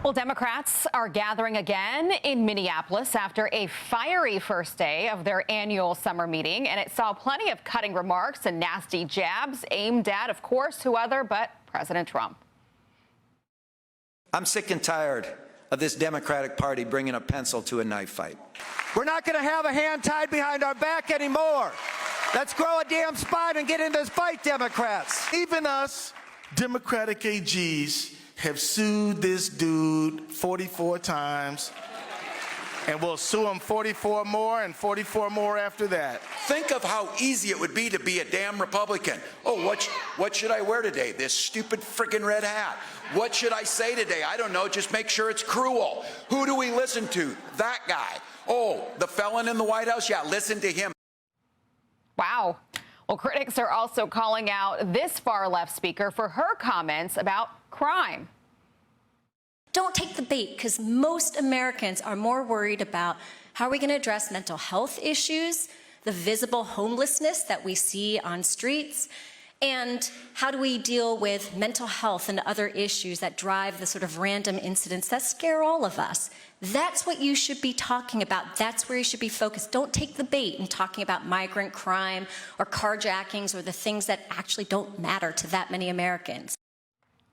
Well, Democrats are gathering again in Minneapolis after a fiery first day of their annual summer meeting, and it saw plenty of cutting remarks and nasty jabs aimed at, of course, who other but President Trump. I'm sick and tired of this Democratic Party bringing a pencil to a knife fight. We're not going to have a hand tied behind our back anymore. Let's grow a damn spine and get into this fight, Democrats. Even us Democratic AGs have sued this dude 44 times, and we'll sue him 44 more and 44 more after that. Think of how easy it would be to be a damn Republican. Oh, what should I wear today? This stupid freaking red hat. What should I say today? I don't know, just make sure it's cruel. Who do we listen to? That guy. Oh, the felon in the White House? Yeah, listen to him. Wow. Well, critics are also calling out this far-left speaker for her comments about crime. Don't take the bait, because most Americans are more worried about how are we going to address mental health issues, the visible homelessness that we see on streets, and how do we deal with mental health and other issues that drive the sort of random incidents that scare all of us. That's what you should be talking about. That's where you should be focused. Don't take the bait in talking about migrant crime or carjackings or the things that actually don't matter to that many Americans.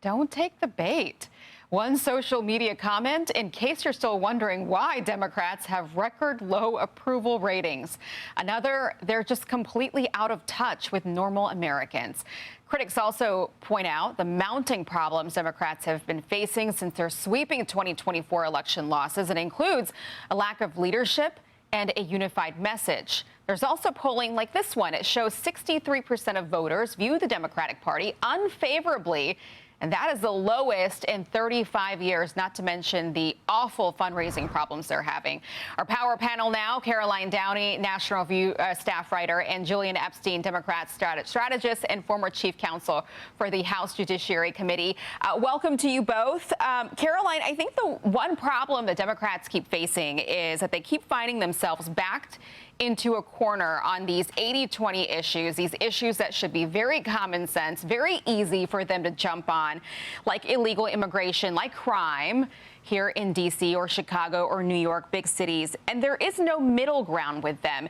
Don't take the bait. One social media comment, in case you're still wondering why Democrats have record low approval ratings. Another, they're just completely out of touch with normal Americans. Critics also point out the mounting problems Democrats have been facing since their sweeping 2024 election losses. It includes a lack of leadership and a unified message. There's also polling like this one. It shows 63% of voters view the Democratic Party unfavorably, and that is the lowest in 35 years, not to mention the awful fundraising problems they're having. Our power panel now, Caroline Downey, National Review staff writer, and Julian Epstein, Democrat strategist and former chief counsel for the House Judiciary Committee. Welcome to you both. Caroline, I think the one problem that Democrats keep facing is that they keep finding themselves backed into a corner on these 80-20 issues, these issues that should be very common sense, very easy for them to jump on, like illegal immigration, like crime here in D.C. or Chicago or New York, big cities. And there is no middle ground with them.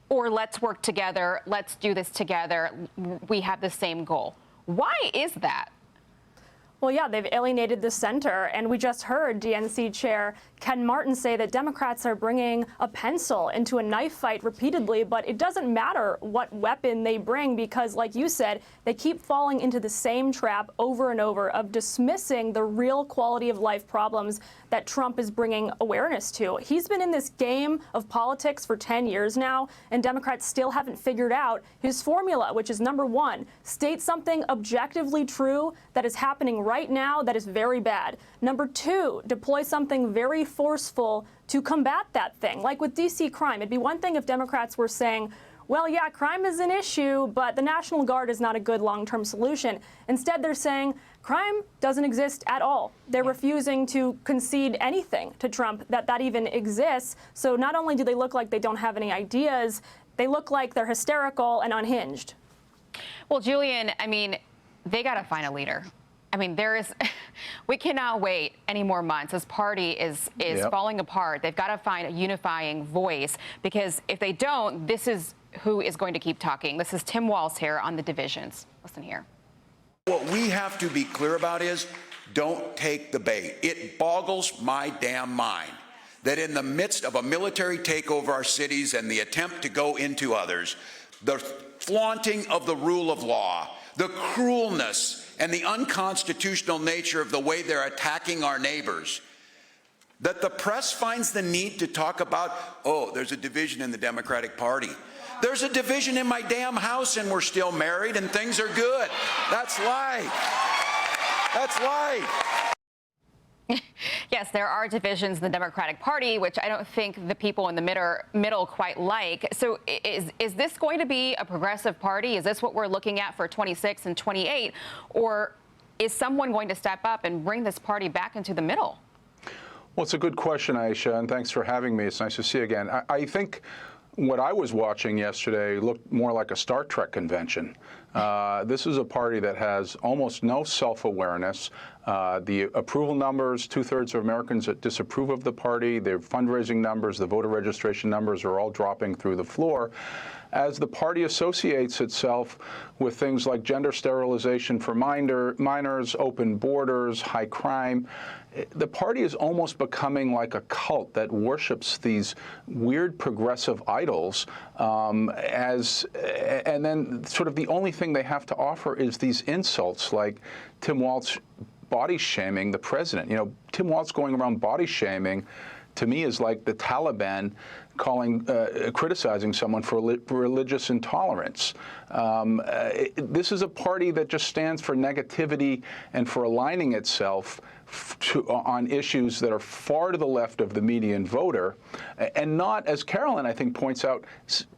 Or let's work together, let's do this together, we have the same goal. Why is that? Well, yeah, they've alienated the center, and we just heard DNC Chair Ken Martin say that Democrats are bringing a pencil into a knife fight repeatedly, but it doesn't matter what weapon they bring because, like you said, they keep falling into the same trap over and over of dismissing the real quality of life problems that Trump is bringing awareness to. He's been in this game of politics for 10 years now, and Democrats still haven't figured out his formula, which is number one, state something objectively true that is happening right now that is very bad. Number two, deploy something very forceful to combat that thing. Like with D.C. crime, it'd be one thing if Democrats were saying, well, yeah, crime is an issue, but the National Guard is not a good long-term solution. Instead, they're saying crime doesn't exist at all. They're refusing to concede anything to Trump that even exists. So not only do they look like they don't have any ideas, they look like they're hysterical and unhinged. Well, Julian, I mean, they got to find a leader. I mean, we cannot wait any more months. This party is falling apart. They've got to find a unifying voice, because if they don't, this is who is going to keep talking. This is Tim Walz here on the divisions. Listen here. What we have to be clear about is don't take the bait. It boggles my damn mind that in the midst of a military takeover of our cities and the attempt to go into others, the flaunting of the rule of law, the cruelness and the unconstitutional nature of the way they're attacking our neighbors, that the press finds the need to talk about, oh, there's a division in the Democratic Party. There's a division in my damn house and we're still married and things are good. That's life. That's life. Yes, there are divisions in the Democratic Party, which I don't think the people in the middle quite like. So is this going to be a progressive party? Is this what we're looking at for 26 and 28? Or is someone going to step up and bring this party back into the middle? Well, it's a good question, Aisha, and thanks for having me. It's nice to see you again. I think what I was watching yesterday looked more like a Star Trek convention. This is a party that has almost no self-awareness. The approval numbers, 2/3 of Americans that disapprove of the party, their fundraising numbers, the voter registration numbers are all dropping through the floor. As the party associates itself with things like gender sterilization for minors, open borders, high crime, the party is almost becoming like a cult that worships these weird progressive idols, and then sort of the only thing they have to offer is these insults like Tim Walz body shaming the president. You know, Tim Walz going around body shaming to me is like the Taliban criticizing someone for religious intolerance. This is a party that just stands for negativity and for aligning itself on issues that are far to the left of the median voter, and not, as Caroline, I think, points out,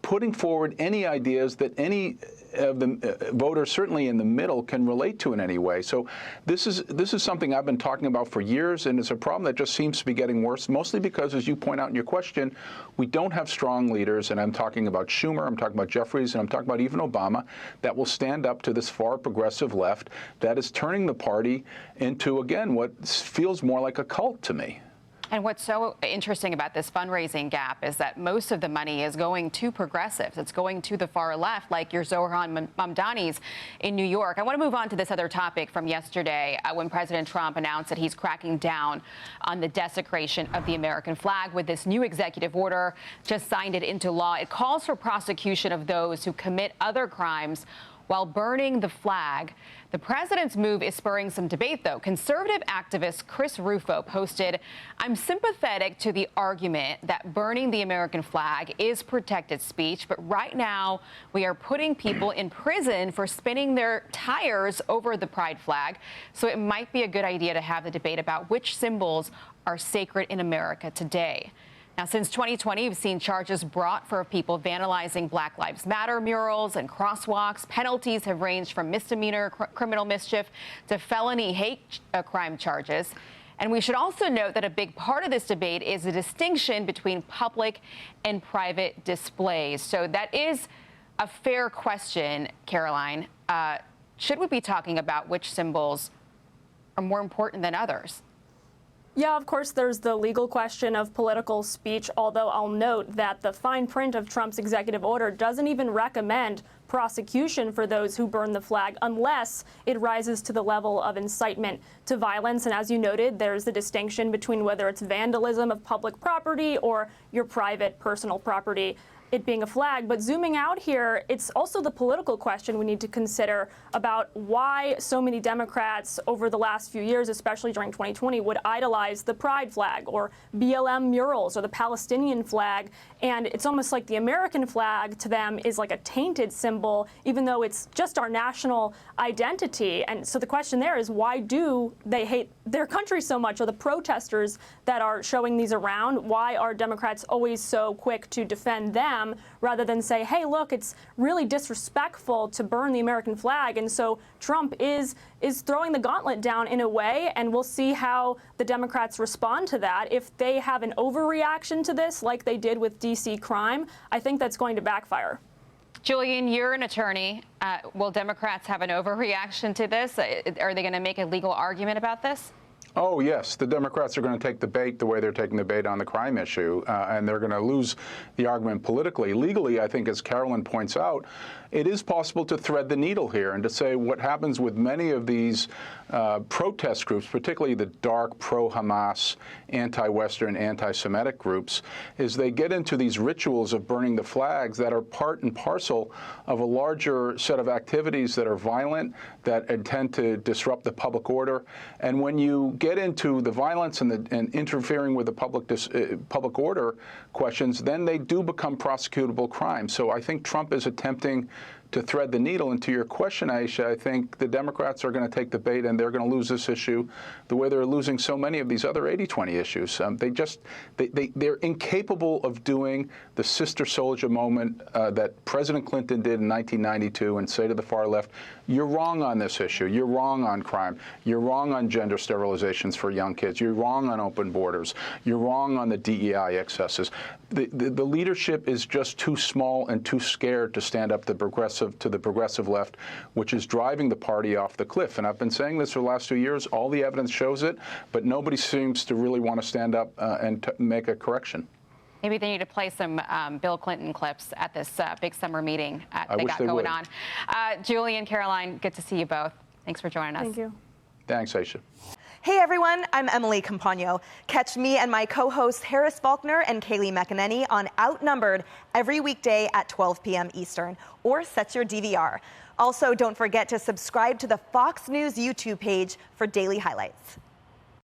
putting forward any ideas that any of the voters, certainly in the middle, can relate to in any way. So this is something I've been talking about for years, and it's a problem that just seems to be getting worse, mostly because, as you point out in your question, we don't have strong leaders, and I'm talking about Schumer, I'm talking about Jeffries, and I'm talking about even Obama, that will stand up to this far progressive left that is turning the party into, again, what feels more like a cult to me. And what's so interesting about this fundraising gap is that most of the money is going to progressives. It's going to the far left, like your Zohran Mamdani's in New York. I want to move on to this other topic from yesterday when President Trump announced that he's cracking down on the desecration of the American flag with this new executive order, just signed it into law. It calls for prosecution of those who commit other crimes while burning the flag. The president's move is spurring some debate, though. Conservative activist Chris Rufo posted, "I'm sympathetic to the argument that burning the American flag is protected speech, but right now we are putting people in prison for spinning their tires over the pride flag. So it might be a good idea to have the debate about which symbols are sacred in America today." Now, since 2020, we've seen charges brought for people vandalizing Black Lives Matter murals and crosswalks. Penalties have ranged from misdemeanor criminal mischief to felony hate crime charges. And we should also note that a big part of this debate is the distinction between public and private displays. So that is a fair question, Caroline. Should we be talking about which symbols are more important than others? Yeah, of course, there's the legal question of political speech, although I'll note that the fine print of Trump's executive order doesn't even recommend prosecution for those who burn the flag unless it rises to the level of incitement to violence. And as you noted, there's the distinction between whether it's vandalism of public property or your private personal property, it being a flag. But zooming out here, it's also the political question we need to consider about why so many Democrats over the last few years, especially during 2020, would idolize the pride flag or BLM murals or the Palestinian flag. And it's almost like the American flag to them is like a tainted symbol, even though it's just our national identity. And so the question there is, why do they hate their country so much, or the protesters that are showing these around? Why are Democrats always so quick to defend them rather than say, hey, look, it's really disrespectful to burn the American flag? And so Trump is throwing the gauntlet down in a way, and we'll see how the Democrats respond to that. If they have an overreaction to this, like they did with D.C. crime, I think that's going to backfire. Julian, you're an attorney. Will Democrats have an overreaction to this? Are they going to make a legal argument about this? Oh, yes. The Democrats are going to take the bait the way they're taking the bait on the crime issue, and they're going to lose the argument politically. Legally, I think, as Caroline points out, it is possible to thread the needle here and to say what happens with many of these protest groups, particularly the dark pro-Hamas, anti-Western, anti-Semitic groups, is they get into these rituals of burning the flags that are part and parcel of a larger set of activities that are violent, that intend to disrupt the public order. And when you get into the violence and interfering with the public order questions, then they do become prosecutable crimes. So I think Trump is attempting to thread the needle. And to your question, Aisha, I think the Democrats are going to take the bait and they're going to lose this issue the way they're losing so many of these other 80-20 issues. They're incapable of doing the sister soldier moment that President Clinton did in 1992 and say to the far left, you're wrong on this issue. You're wrong on crime. You're wrong on gender sterilizations for young kids. You're wrong on open borders. You're wrong on the DEI excesses. The leadership is just too small and too scared to stand up to progressive the progressive left, which is driving the party off the cliff. And I've been saying this for the last 2 years. All the evidence shows it, but nobody seems to really want to stand up and make a correction. Maybe they need to play some Bill Clinton clips at this big summer meeting they got going on. Julian, Caroline, good to see you both. Thanks for joining us. Thank you. Thanks, Aisha. Hey everyone, I'm Emily Campagno. Catch me and my co-hosts Harris Faulkner and Kaylee McEnany on Outnumbered every weekday at 12 p.m. Eastern, or set your DVR. Also, don't forget to subscribe to the Fox News YouTube page for daily highlights.